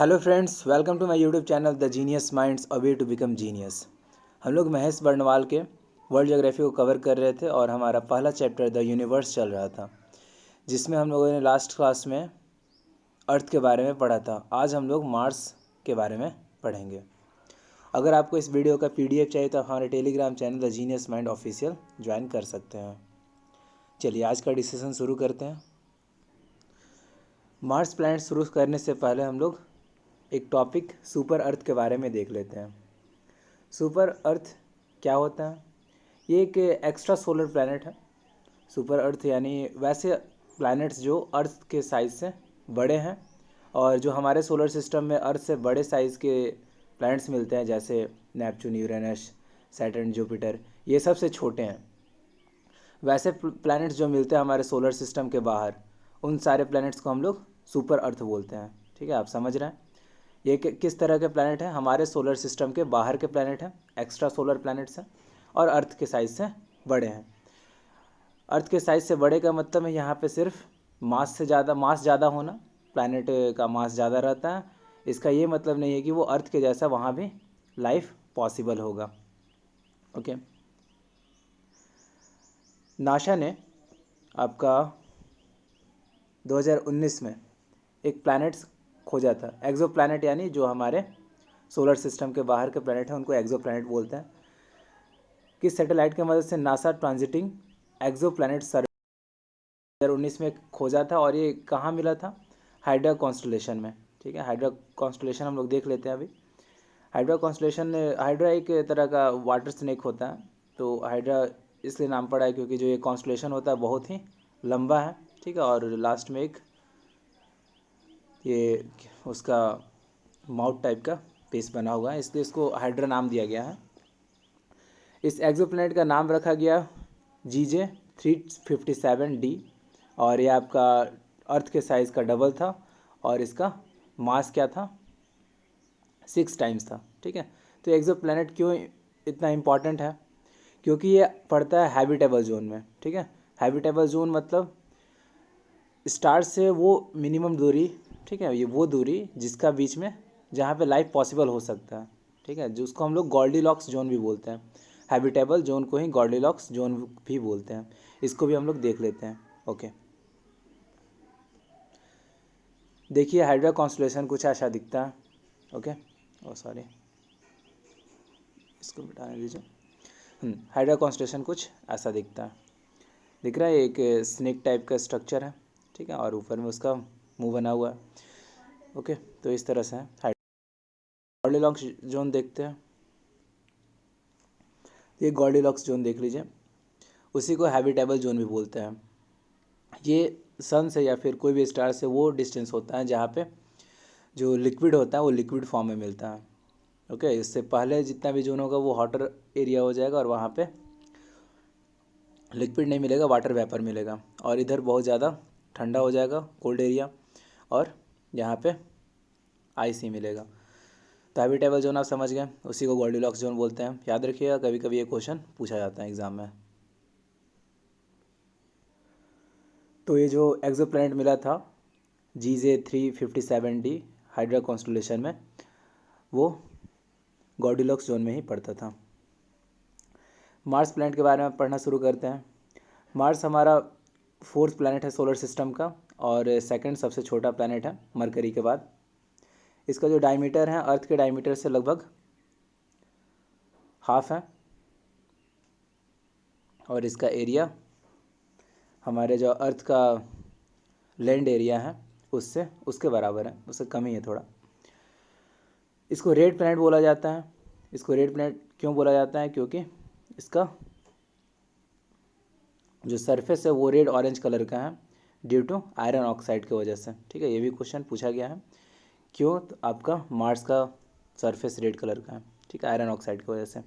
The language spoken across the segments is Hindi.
Hello friends, welcome to my YouTube channel the genius minds a way to become genius. हम लोग महेश बर्नवाल के वर्ल्ड ज्योग्राफी को कवर कर रहे थे और हमारा पहला चैप्टर द यूनिवर्स चल रहा था, जिसमें हम लोगों ने लास्ट क्लास में अर्थ के बारे में पढ़ा था। आज हम लोग मार्स के बारे में पढ़ेंगे। अगर आपको इस वीडियो का PDF चाहिए तो हमारे Telegram channel the genius mind official join कर सकते हैं। चलिए आज का डिस्कशन शुरू करते हैं। मार्स प्लैनेट शुरू करने से पहले हम लोग एक टॉपिक सुपर अर्थ के बारे में देख लेते हैं। सुपर अर्थ क्या होता है? ये एक एक्स्ट्रा सोलर प्लैनेट है। सुपर अर्थ यानी वैसे प्लैनेट्स जो अर्थ के साइज़ से बड़े हैं, और जो हमारे सोलर सिस्टम में अर्थ से बड़े साइज़ के प्लैनेट्स मिलते हैं जैसे नेपच्यून, यूरेनस, सैटर्न, जुपिटर, ये सबसे छोटे हैं। वैसे प्लैनेट्स जो मिलते हैं हमारे सोलर सिस्टम के बाहर, उन सारे प्लैनेट्स को हम लोग सुपर अर्थ बोलते हैं। ठीक है, आप समझ रहे हैं ये किस तरह के प्लैनेट हैं? हमारे सोलर सिस्टम के बाहर के प्लैनेट हैं, एक्स्ट्रा सोलर प्लैनेट्स हैं, और अर्थ के साइज़ से बड़े हैं। अर्थ के साइज़ से बड़े का मतलब है यहाँ पे सिर्फ मास ज़्यादा होना, प्लैनेट का मास ज़्यादा रहता है। इसका ये मतलब नहीं है कि वो अर्थ के जैसा वहाँ भी लाइफ पॉसिबल होगा। ओके, नासा ने आपका 2019 में एक प्लैनेट्स खोजा था। एक्सो प्लैनेट यानी जो हमारे सोलर सिस्टम के बाहर के प्लैनेट हैं उनको एक्सो प्लैनेट बोलते हैं। किस सैटेलाइट की मदद से? नासा ट्रांजिटिंग एक्सो प्लैनेट सर्वे 2019 में खोजा था, और ये कहाँ मिला था? हाइड्रा कॉन्स्टलेशन में। ठीक है, हाइड्रा कॉन्स्टलेशन हम लोग देख लेते हैं अभी। हाइड्रा एक तरह का वाटर स्नेक होता है। तो हाइड्रा इसलिए नाम पड़ा है क्योंकि जो ये कॉन्स्टलेशन होता है बहुत ही लंबा है। ठीक है, और लास्ट में एक ये उसका माउथ टाइप का पीस बना हुआ है, इसलिए इसको हाइड्रा नाम दिया गया है। इस एक्सोप्लैनेट का नाम रखा गया GJ357d, और ये आपका अर्थ के साइज़ का डबल था, और इसका मास क्या था? 6 टाइम्स था। ठीक है, तो एक्सोप्लैनेट क्यों इतना इम्पॉर्टेंट है? क्योंकि ये पड़ता है हैबिटेबल जोन में। ठीक है, हैबिटेबल जोन मतलब स्टार से वो मिनिमम दूरी, ठीक है, ये वो दूरी जिसका बीच में जहाँ पे लाइफ पॉसिबल हो सकता है। ठीक है, जिसको हम लोग गॉल्डीलॉक्स जोन भी बोलते हैं। हैबिटेबल जोन को ही गॉल्डीलॉक्स जोन भी बोलते हैं। इसको भी हम लोग देख लेते हैं। ओके, देखिए हाइड्रा कॉन्स्टलेशन कुछ ऐसा दिखता है। ओके, ओ सॉरी, इसको बिठाने दीजिए। हाइड्रा कॉन्स्टलेशन कुछ ऐसा दिखता है। दिख रहा है, एक स्नेक टाइप का स्ट्रक्चर है। ठीक है, और ऊपर में उसका मुंह बना हुआ है। ओके, तो इस तरह से है। गॉल्डीलॉक्स जोन देखते हैं। ये गॉल्डीलॉक्स जोन देख लीजिए, उसी को हैबिटेबल जोन भी बोलते हैं। ये सन से या फिर कोई भी स्टार से वो डिस्टेंस होता है जहाँ पे जो लिक्विड होता है वो लिक्विड फॉर्म में मिलता है। ओके, इससे पहले जितना भी जोन होगा वो वाटर एरिया हो जाएगा, और वहाँ पे लिक्विड नहीं मिलेगा, वाटर वेपर मिलेगा, और इधर बहुत ज़्यादा ठंडा हो जाएगा, कोल्ड एरिया, और यहाँ पे आइस ही मिलेगा। तो हैबिटेबल जोन आप समझ गए, उसी को गॉल्डीलॉक्स जोन बोलते हैं। याद रखिएगा, कभी कभी ये क्वेश्चन पूछा जाता है एग्जाम में। तो ये जो एक्सोप्लैनेट मिला था GJ357d हाइड्रा कॉन्स्टलेशन में, वो गॉल्डीलॉक्स जोन में ही पड़ता था। मार्स प्लैनेट के बारे में पढ़ना शुरू करते हैं। मार्स हमारा 4th प्लैनेट है सोलर सिस्टम का, और सेकंड सबसे छोटा प्लैनेट है मरकरी के बाद। इसका जो डायमीटर है अर्थ के डायमीटर से लगभग हाफ है, और इसका एरिया हमारे जो अर्थ का लैंड एरिया है उससे उसके बराबर है, उससे कम ही है थोड़ा। इसको रेड प्लैनेट बोला जाता है। इसको रेड प्लैनेट क्यों बोला जाता है? क्योंकि इसका जो सरफेस है वो रेड ऑरेंज कलर का है, ड्यू टू आयरन ऑक्साइड की वजह से। ठीक है, ये भी क्वेश्चन पूछा गया है। क्यों? तो आपका मार्स का सरफेस रेड कलर का है। ठीक है, आयरन ऑक्साइड की वजह से।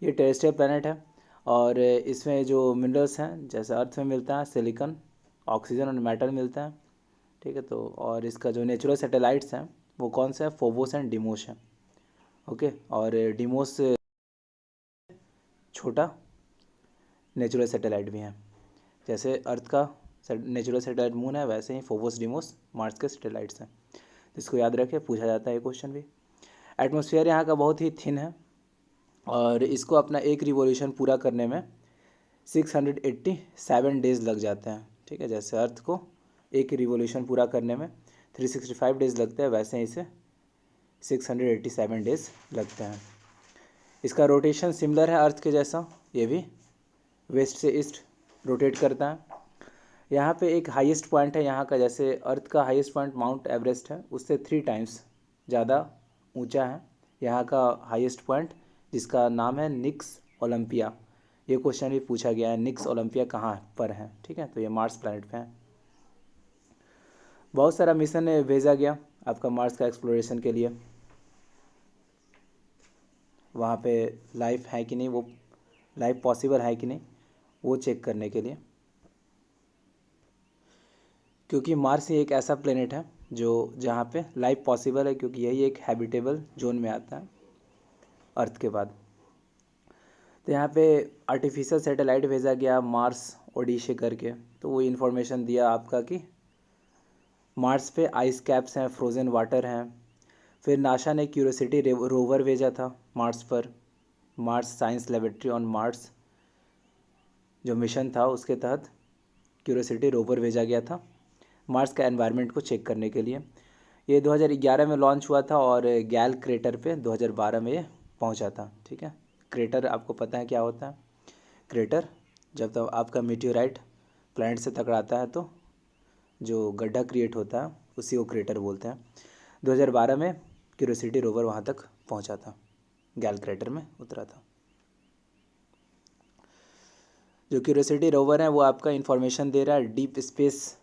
ये टेरेस्ट्रियल प्लैनेट है, और इसमें जो मिनरल्स हैं जैसे अर्थ में मिलता है सिलिकॉन, ऑक्सीजन और मेटल मिलता है। ठीक है, तो और इसका जो नेचुरल सैटेलाइट्स हैं वो कौन से हैं? फोबोस एंड डिमोस हैं। ओके, और डिमोस छोटा नेचुरल सैटेलाइट भी हैं। जैसे अर्थ का नेचुरल सैटेलाइट मून है, वैसे ही फोबोस डिमोस मार्स के सैटेलाइट्स हैं। इसको याद रखें, पूछा जाता है ये क्वेश्चन भी। एटमॉस्फेयर यहाँ का बहुत ही थिन है और इसको अपना एक रिवॉल्यूशन पूरा करने में 687 डेज लग जाते हैं। ठीक है, जैसे अर्थ को एक रिवॉल्यूशन पूरा करने में 365 डेज लगते हैं, वैसे इसे 687 डेज लगते हैं। इसका रोटेशन सिमिलर है अर्थ के जैसा, ये भी वेस्ट से ईस्ट रोटेट करता है। यहाँ पे एक हाईएस्ट पॉइंट है यहाँ का, जैसे अर्थ का हाईएस्ट पॉइंट माउंट एवरेस्ट है, उससे 3 टाइम्स ज़्यादा ऊंचा है यहाँ का हाईएस्ट पॉइंट, जिसका नाम है निक्स ओलंपिया। ये क्वेश्चन भी पूछा गया है, निक्स ओलंपिया कहाँ पर है। ठीक है, तो ये मार्स प्लैनेट पे है। बहुत सारा मिशन भेजा गया आपका मार्स का एक्सप्लोरेशन के लिए, वहाँ पे लाइफ है कि नहीं, वो लाइफ पॉसिबल है कि नहीं वो चेक करने के लिए, क्योंकि मार्स ही एक ऐसा प्लेनेट है जो जहाँ पे लाइफ पॉसिबल है, क्योंकि यही एक हैबिटेबल जोन में आता है अर्थ के बाद। तो यहाँ पे आर्टिफिशियल सैटेलाइट भेजा गया मार्स ओडिशे करके, तो वो इन्फॉर्मेशन दिया आपका कि मार्स पे आइस कैप्स हैं, फ्रोज़न वाटर हैं। फिर नासा ने क्यूरियोसिटी रोवर भेजा था मार्स पर, Mars science laboratory on Mars जो मिशन था उसके तहत क्यूरियोसिटी रोवर भेजा गया था मार्स का एनवायरनमेंट को चेक करने के लिए। ये 2011 में लॉन्च हुआ था और गैल क्रेटर पे 2012 में ये पहुंचा था। ठीक है, क्रेटर आपको पता है क्या होता है। क्रेटर जब तक आपका मीटियोराइट प्लैनेट से टकराता है तो जो गड्ढा क्रिएट होता है उसी को क्रेटर बोलते हैं। 2012 में क्यूरियोसिटी रोवर वहाँ तक पहुँचा था, गैल क्रेटर में उतरा था। जो क्यूरियोसिटी रोवर है वो आपका इंफॉर्मेशन दे रहा है डीप स्पेस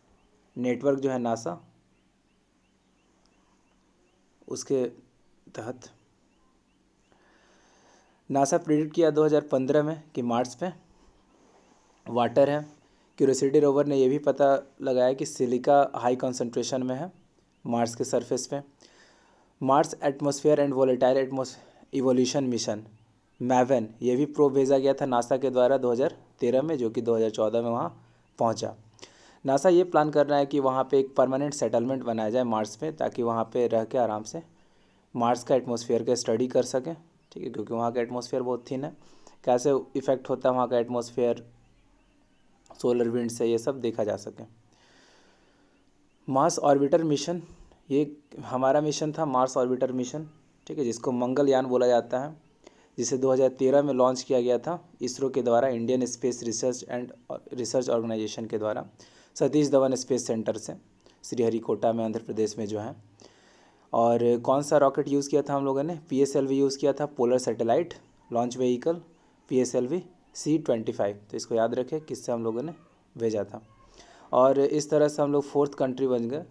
नेटवर्क जो है नासा, उसके तहत। नासा प्रिडिक्ट किया 2015 में कि मार्स पे वाटर है। क्यूरियोसिटी रोवर ने यह भी पता लगाया कि सिलिका हाई कंसंट्रेशन में है मार्स के सरफेस पे। Mars atmosphere and volatile evolution mission MAVEN, ये भी प्रोब भेजा गया था नासा के द्वारा 2013 में, जो कि 2014 में वहाँ पहुँचा। नासा ये प्लान कर रहा है कि वहाँ पे एक परमानेंट सेटलमेंट बनाया जाए मार्स पे, ताकि वहाँ पे रह के आराम से मार्स का एटमॉस्फेयर का स्टडी कर सकें। ठीक है, क्योंकि वहाँ का एटमॉस्फेयर बहुत थिन है, कैसे इफ़ेक्ट होता है वहाँ का एटमॉस्फेयर सोलर विंड से, ये सब देखा जा सके। मार्स ऑर्बिटर मिशन, ये हमारा मिशन था मार्स ऑर्बिटर मिशन। ठीक है, जिसको मंगलयान बोला जाता है, जिसे 2013 में लॉन्च किया गया था इसरो के द्वारा, इंडियन स्पेस रिसर्च ऑर्गेनाइजेशन के द्वारा, सतीश धवन स्पेस सेंटर से, श्रीहरिकोटा में आंध्र प्रदेश में जो है। और कौन सा रॉकेट यूज़ किया था हम लोगों ने, PSLV यूज़ किया था, polar satellite launch vehicle PSLV C-25। तो इसको याद रखें किससे हम लोगों ने भेजा था। और इस तरह से हम लोग 4th कंट्री बन गए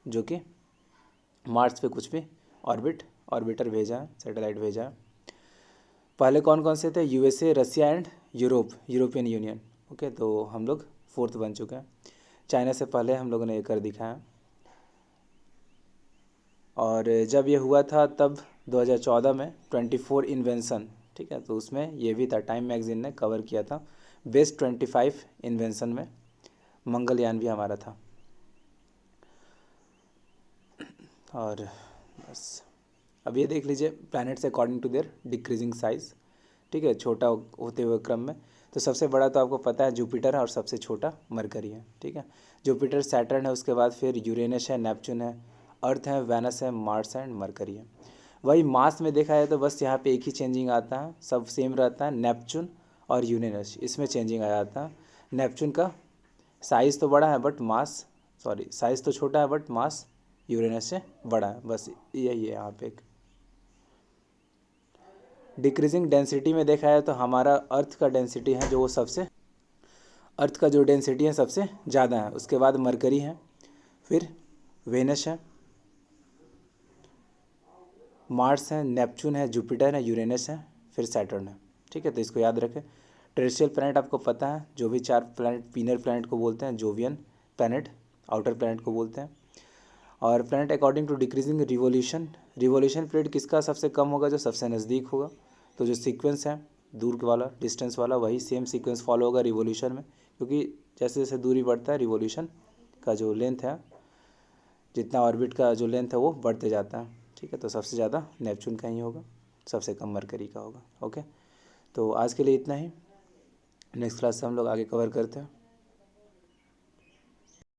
जो कि मार्स पे कुछ भी ऑर्बिटर भेजा है, सैटेलाइट भेजा है। पहले कौन कौन से थे, USA, Russia and European Union. Okay, तो हम लोग 4th बन चुके हैं। चाइना से पहले हम लोगों ने ये कर दिखाया। और जब ये हुआ था तब 2014 में 24 इन्वेंशन, ठीक है, तो उसमें ये भी था, टाइम मैगजीन ने कवर किया था बेस्ट 25 इन्वेंशन में मंगलयान भी हमारा था। और बस अब ये देख लीजिए planets according to their decreasing size. ठीक है, छोटा होते हुए क्रम में, तो सबसे बड़ा तो आपको पता है जुपिटर है और सबसे छोटा मरकरी है। ठीक है, जुपिटर सैटर्न है, उसके बाद फिर यूरेनस है, नेपच्यून है, अर्थ है, वेनस है, मार्स है एंड मरकरी है। वही मास में देखा है तो बस यहाँ पे एक ही चेंजिंग आता है, सब सेम रहता है, नेपच्यून और यूरेनस, इसमें चेंजिंग आ जाता है। नेपच्यून का साइज़ तो बड़ा है बट मास, साइज़ तो छोटा है बट मास यूरेनस से बड़ा है, बस यही है यहाँ पे एक। डिक्रीजिंग डेंसिटी में देखा है तो हमारा अर्थ का डेंसिटी है जो वो सबसे, अर्थ का जो डेंसिटी है सबसे ज़्यादा है, उसके बाद मरकरी है, फिर वेनस है, मार्स है, नेपच्यून है, जुपिटर है, यूरेनस है, फिर सैटर्न है। ठीक है, तो इसको याद रखें। टेरेस्ट्रियल प्लैनेट आपको पता है, जो भी 4 प्लैनेट, पीनर प्लैनेट को बोलते हैं, जोवियन प्लैनेट आउटर प्लैनेट को बोलते हैं। और planet according to decreasing revolution period किसका सबसे कम होगा, जो सबसे नज़दीक होगा। तो जो सीक्वेंस है दूर वाला, डिस्टेंस वाला, वही सेम सीक्वेंस फॉलो होगा रिवोल्यूशन में, क्योंकि जैसे जैसे दूरी बढ़ता है रिवोल्यूशन का जो लेंथ है, जितना ऑर्बिट का जो लेंथ है वो बढ़ते जाता है। ठीक है, तो सबसे ज़्यादा नेपच्यून का ही होगा, सबसे कम मरकरी का होगा। ओके, तो आज के लिए इतना ही। नेक्स्ट क्लास से हम लोग आगे कवर करते हैं।